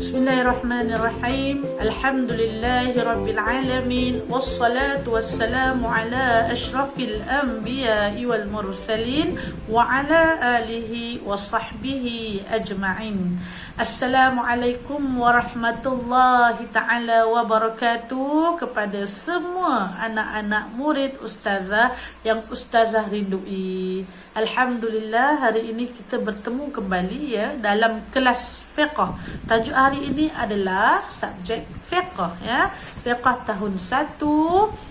Bismillahirrahmanirrahim. Alhamdulillahirabbil alamin wassalatu wassalamu ala asyrafil anbiya'i wal mursalin wa ala alihi wa sahbihi ajma'in. Assalamualaikum warahmatullahi ta'ala wabarakatuh kepada semua anak-anak murid ustazah yang ustazah rindui. Alhamdulillah, hari ini kita bertemu kembali ya dalam kelas fiqh. Tajuk hari ini adalah subjek fiqh ya. Fiqh tahun 1.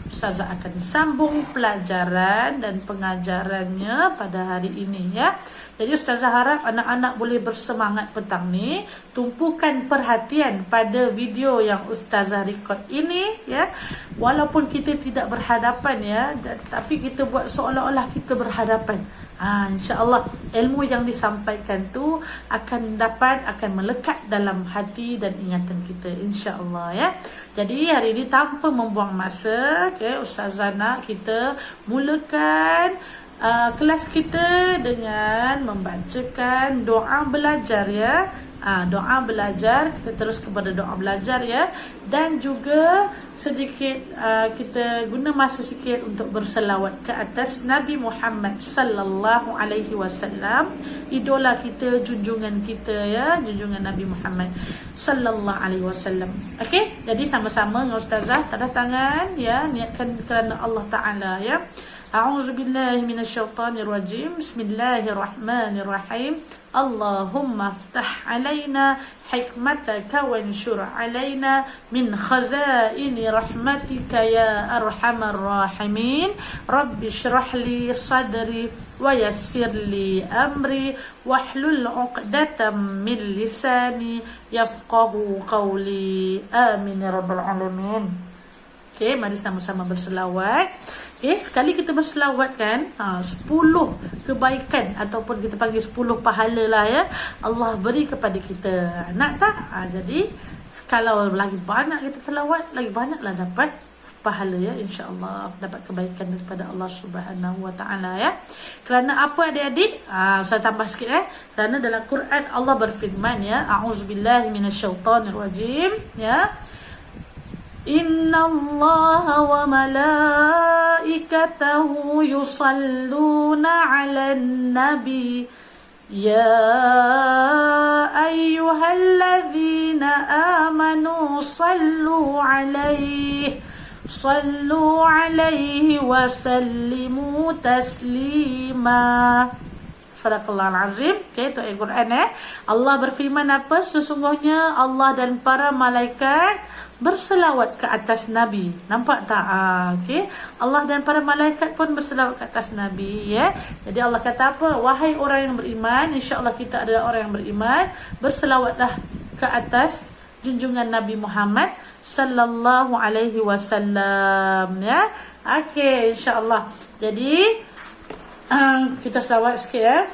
Ustazah akan sambung pelajaran dan pengajarannya pada hari ini ya. Jadi ustazah harap anak-anak boleh bersemangat petang ni, tumpukan perhatian pada video yang ustazah record ini ya. Walaupun kita tidak berhadapan ya, tapi kita buat seolah-olah kita berhadapan. InsyaAllah ilmu yang disampaikan tu akan melekat dalam hati dan ingatan kita, insyaAllah ya. Jadi hari ini tanpa membuang masa, ustazah nak kita mulakan kelas kita dengan membacakan doa belajar ya. Doa belajar, kita terus kepada doa belajar ya. Dan juga sedikit kita guna masa sikit untuk berselawat ke atas Nabi Muhammad sallallahu alaihi wasallam, idola kita, junjungan kita ya, junjungan Nabi Muhammad sallallahu alaihi wasallam. Okey, jadi sama-sama dengan ustazah tanda tangan ya, niatkan kerana Allah Taala ya. A'udzubillahi minasyaitonirrajim. Bismillahirrahmanirrahim. Allahumma aftah alaina hikmataka wanshur alaina min khazaini rahmatika ya arhamar rahimin. Rabbi shrah li sadri wa yassir li amri wahlul 'uqdatam min lisani yafqahu qawli. Amin ya rabbal alamin. Okey, mari sama-sama berselawat. Okey, sekali kita berselawat kan, 10 kebaikan ataupun kita panggil 10 pahala lah ya, Allah beri kepada kita. Nak tak? Jadi kalau lagi banyak kita selawat, lagi banyaklah dapat pahala ya, insya-Allah dapat kebaikan daripada Allah Subhanahu wa taala ya. Kerana apa adik-adik? Saya tambah sikit kerana dalam Quran Allah berfirman ya, a'udzubillahi minasyaitonirrajim ya. Inna Allah wa malaikatahu yusalluna 'alan nabi ya ayyuhalladzina amanu sallu 'alaihi wa sallimu taslima. Sadaqallahul azim. Okey, itu ayat Quran Allah berfirman apa? Sesungguhnya Allah dan para malaikat berselawat ke atas Nabi. Nampak tak? Okey. Allah dan para malaikat pun berselawat ke atas Nabi ya. Jadi Allah kata apa? Wahai orang yang beriman, insya-Allah kita adalah orang yang beriman, berselawatlah ke atas junjungan Nabi Muhammad sallallahu alaihi wasallam ya. Okey, insya-Allah. Jadi kita selawat sikit ya.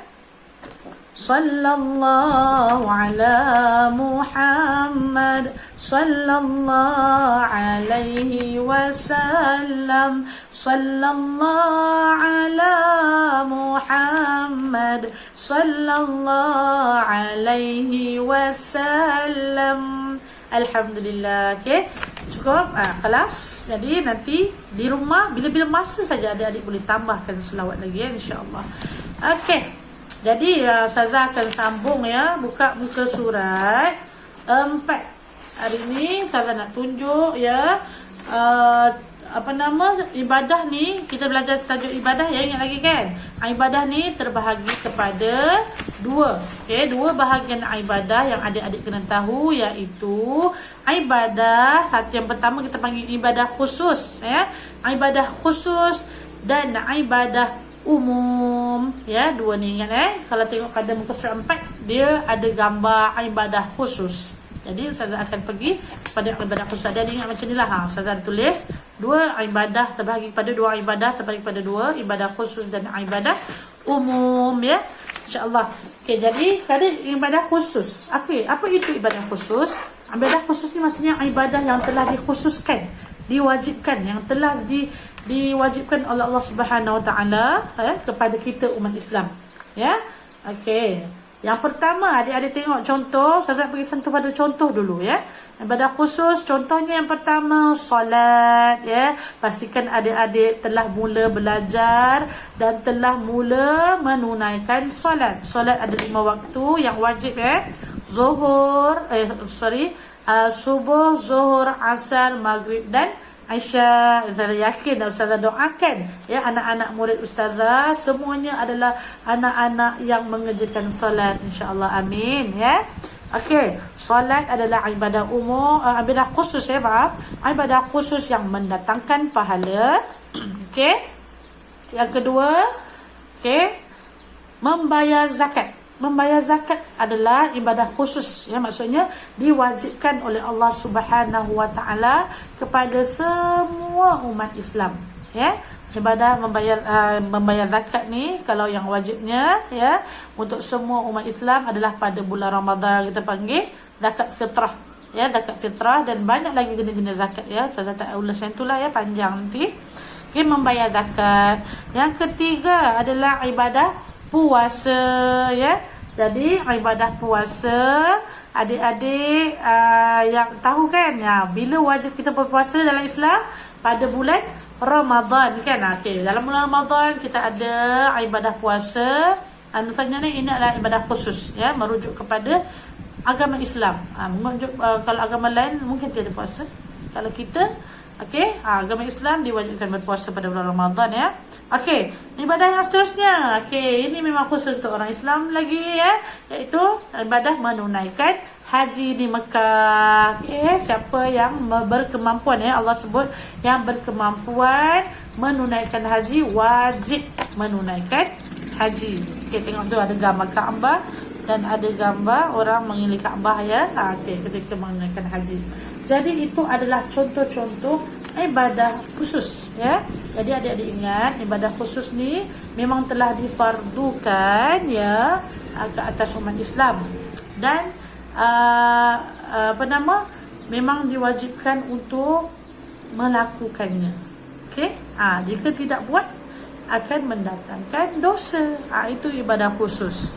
Sallallahu ala Muhammad sallallahu alaihi wasallam. Sallallahu ala Muhammad sallallahu alaihi wasallam. Alhamdulillah. Okey, cukup kelas. Jadi nanti di rumah bila-bila masa saja adik-adik boleh tambahkan selawat lagi ya, insya-Allah. Okey. Jadi ustazah akan sambung ya, buka muka surat 4. Hari ini ustazah nak tunjuk ya ibadah ni. Kita belajar tajuk ibadah ya, ingat lagi kan? Ibadah ni terbahagi kepada 2. Okey, 2 bahagian ibadah yang adik-adik kena tahu, iaitu ibadah yang pertama kita panggil ibadah khusus ya. Ibadah khusus dan ibadah umum ya. 2 ni ingat kalau tengok pada muka surat 4 dia ada gambar ibadah khusus. Jadi ustazah akan pergi pada ibadah khusus. Ada ingat macam ni lah ustazah tulis 2 ibadah terbahagi pada 2 ibadah, terbahagi pada 2 ibadah khusus dan ibadah umum ya, insya-Allah. Okey, jadi ada ibadah khusus. Okey, apa itu ibadah khusus? Ibadah khusus ni maksudnya ibadah yang telah dikhususkan, diwajibkan, yang telah diwajibkan oleh Allah Subhanahu Wa Taala kepada kita umat Islam ya. Okey, Yang pertama, adik-adik tengok contoh. Saya nak bagi sentuh pada contoh dulu ya. Ibadah khusus, contohnya yang pertama solat ya. Pastikan adik-adik telah mula belajar dan telah mula menunaikan solat. Solat ada 5 waktu yang wajib ya. Subuh, zuhur, asar, maghrib dan Aisyah. Saya yakin dan Ustazah doakan ya, anak-anak murid Ustazah semuanya adalah anak-anak yang mengerjakan solat, insya-Allah, amin ya. Okey, solat adalah ibadah umum, ibadah khusus ya, ibadah khusus yang mendatangkan pahala. Okey. Yang kedua, okey, membayar zakat. Membayar zakat adalah ibadah khusus ya, maksudnya diwajibkan oleh Allah Subhanahu wa taala kepada semua umat Islam ya. Ibadah membayar zakat ni, kalau yang wajibnya ya untuk semua umat Islam adalah pada bulan Ramadan, kita panggil zakat fitrah ya, zakat fitrah, dan banyak lagi jenis-jenis zakat ya. Saya tak ulas yang itulah ya, panjang nanti. Okay, membayar zakat. Yang ketiga adalah ibadah puasa ya. Jadi ibadah puasa, adik-adik yang tahu kan ya, bila wajib kita berpuasa dalam Islam? Pada bulan Ramadan kan. Okey, dalam bulan Ramadan kita ada ibadah puasa. Anusanya ni, ini adalah ibadah khusus ya, merujuk kepada agama Islam. Kalau agama lain mungkin tidak puasa. Kalau kita agama Islam diwajibkan berpuasa pada bulan Ramadan ya. Okey, ibadah yang seterusnya. Okey, ini memang khusus untuk orang Islam lagi ya, iaitu ibadah menunaikan haji di Mekah. Okey, siapa yang berkemampuan ya, Allah sebut yang berkemampuan menunaikan haji wajib menunaikan haji. Okey, tengok tu ada gambar Kaabah dan ada gambar orang mengiling Kaabah ya. Okey, ketika menunaikan haji. Jadi itu adalah contoh-contoh ibadah khusus ya. Jadi adik-adik ingat, ibadah khusus ni memang telah difardukan ya ke atas umat Islam, dan memang diwajibkan untuk melakukannya. Okey, jika tidak buat akan mendatangkan dosa. Itu ibadah khusus.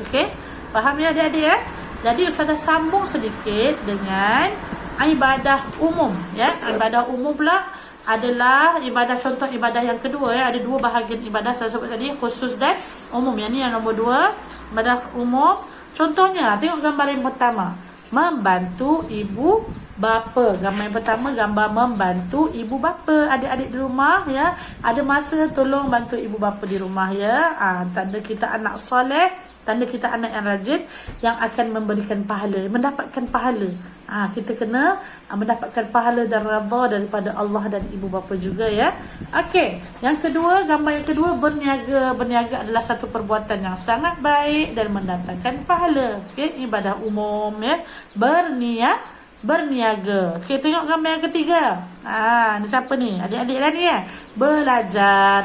Okey, faham ya adik-adik ya? Jadi Ustazah sambung sedikit dengan ibadah umum ya. Ibadah umum pula adalah ibadah, contoh ibadah yang kedua ya. Ada 2 bahagian ibadah saya sebut tadi, khusus dan umum. Yang ni yang nombor 2, ibadah umum. Contohnya, tengok gambar yang pertama, membantu ibu bapa. Gambar yang pertama, gambar membantu ibu bapa. Adik-adik di rumah ya, ada masa tolong bantu ibu bapa di rumah ya. Tanda kita anak soleh, tanda kita anak yang rajin, yang akan memberikan pahala, mendapatkan pahala. Kita kena mendapatkan pahala dan redha daripada Allah dan ibu bapa juga ya. Okey, yang kedua, gambar yang kedua, berniaga. Berniaga adalah satu perbuatan yang sangat baik dan mendatangkan pahala. Okey, ibadah umum ya, berniaga. Okey, tengok gambar yang ketiga. Ni siapa ni? Adik-adik lah ni ya.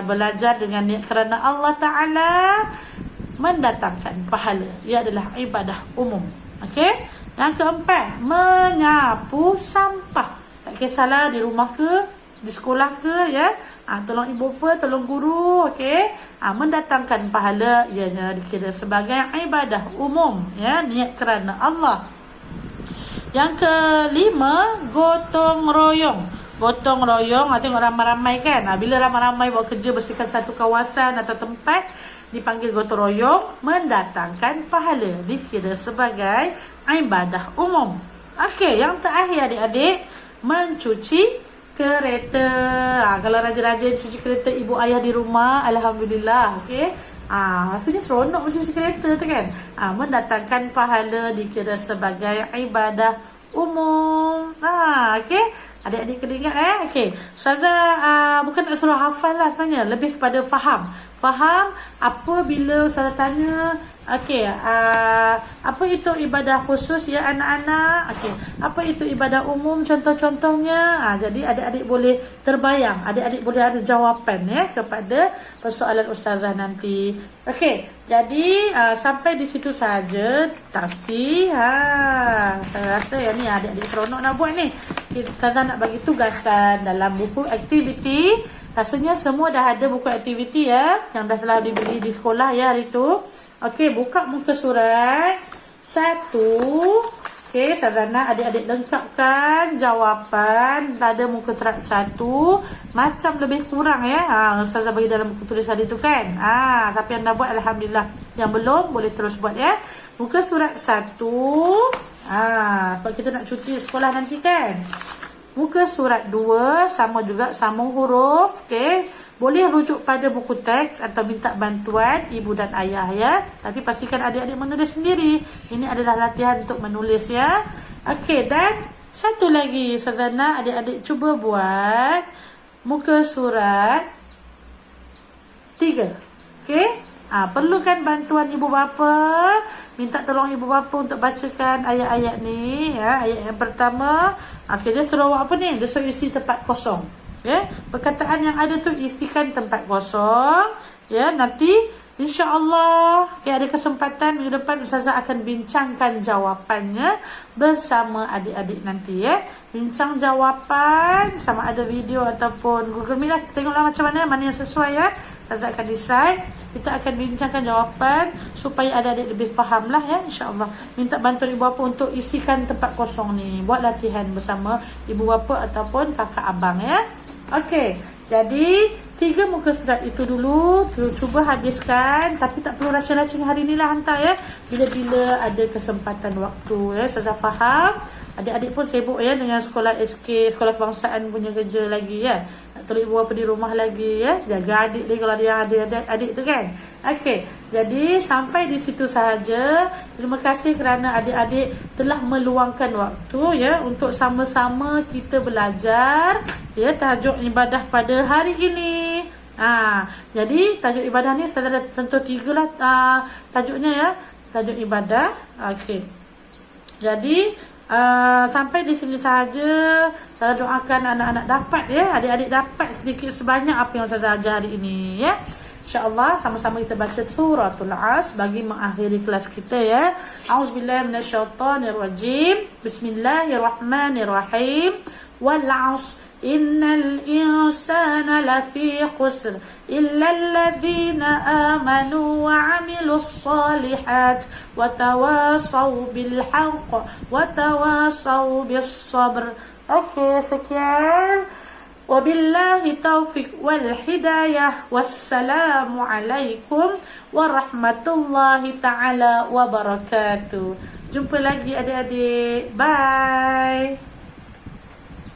Belajar dengan niat kerana Allah Ta'ala mendatangkan pahala. Ia adalah ibadah umum. Okey. Yang keempat, menyapu sampah. Tak kisahlah di rumah ke, di sekolah ke ya. Tolong ibu bapa, tolong guru, okey. Mendatangkan pahala, ianya dikira sebagai ibadah umum ya, niat kerana Allah. Yang kelima, gotong royong. Gotong royong, tengok ramai-ramai kan. Bila ramai-ramai buat kerja bersihkan satu kawasan atau tempat, dipanggil gotong royong, mendatangkan pahala, dikira sebagai ibadah umum. Okey, yang terakhir adik-adik, mencuci kereta. Kalau rajin-rajin cuci kereta ibu ayah di rumah, alhamdulillah. Okey, rasanya seronok mencuci kereta tu kan. Mendatangkan pahala, dikira sebagai ibadah umum. Okey, adik-adik kena ingat Okey, Ustazah bukan nak suruh hafal lah sebenarnya, lebih kepada faham. Faham apabila saya tanya, okey, apa itu ibadah khusus ya anak-anak? Okey, apa itu ibadah umum, contoh-contohnya? Jadi adik-adik boleh terbayang, adik-adik boleh ada jawapan ya kepada persoalan ustazah nanti. Okey, jadi sampai di situ saja. Tapi saya rasa ya ni adik-adik seronok nak buat ni. Ustazah nak bagi tugasan dalam buku aktiviti. Rasanya semua dah ada buku aktiviti ya, yang dah telah dibeli di sekolah ya hari tu. Okey, buka muka surat 1. Okey, Tazana adik-adik lengkapkan jawapan pada muka surat 1. Macam lebih kurang ya. Ustazah bagi dalam buku tulis tadi tu kan. Tapi anda buat alhamdulillah. Yang belum boleh terus buat ya. Muka surat 1. Sebab kita nak cuti sekolah nanti kan. Muka surat 2 sama juga, sama huruf. Okey. Boleh rujuk pada buku teks atau minta bantuan ibu dan ayah ya. Tapi pastikan adik-adik menulis sendiri. Ini adalah latihan untuk menulis ya. Okey, dan satu lagi Sazana, adik-adik cuba buat muka surat 3. Okey. Perlukan bantuan ibu bapa. Minta tolong ibu bapa untuk bacakan ayat-ayat ni ya. Ayat yang pertama, okey, dia suruh buat apa ni? Dia suruh isi tempat kosong. Ya, perkataan yang ada tu isikan tempat kosong. Ya, nanti insya-Allah ada kesempatan minggu depan Ustazah akan bincangkan jawapannya bersama adik-adik nanti ya. Bincang jawapan sama ada video ataupun Google Meet lah. Tengoklah macam mana yang sesuai ya. Ustazah akan decide. Kita akan bincangkan jawapan supaya adik-adik lebih faham lah ya, insya-Allah. Minta bantuan ibu bapa untuk isikan tempat kosong ni. Buat latihan bersama ibu bapa ataupun kakak abang ya. Okey, jadi 3 muka surat itu dulu. Cuba habiskan. Tapi tak perlu rushing-rushing hari ni lah, hantar ya. Bila-bila ada kesempatan waktu ya. Saya faham adik-adik pun sibuk ya dengan sekolah SK, sekolah kebangsaan punya kerja lagi ya. Nak tolong ibu bapa di rumah lagi ya. Jaga adik lagi kalau dia ada adik tu kan. Okey, jadi sampai di situ sahaja. Terima kasih kerana adik-adik telah meluangkan waktu ya untuk sama-sama kita belajar ya tajuk ibadah pada hari ini. Jadi tajuk ibadah ni saya dah tentu 3 lah tajuknya ya. Tajuk ibadah. Okey. Jadi sampai di sini sahaja. Saya doakan anak-anak dapat ya, adik-adik dapat sedikit sebanyak apa yang saya ajar hari ini ya. InsyaAllah sama-sama kita baca suratul As bagi mengakhiri kelas kita ya. A'udzubillahi minasyaitonirrajim. Bismillahirrahmanirrahim. Wal 'asr innal insana lafi khusr illa alladhina amanu wa 'amilus solihat wa tawasaw bil haqq wa tawasaw bis sabr. Okey, sekian. Wabillahi taufiq wal hidayah. Wassalamu alaikum warahmatullahi ta'ala wabarakatuh. Jumpa lagi adik-adik. Bye.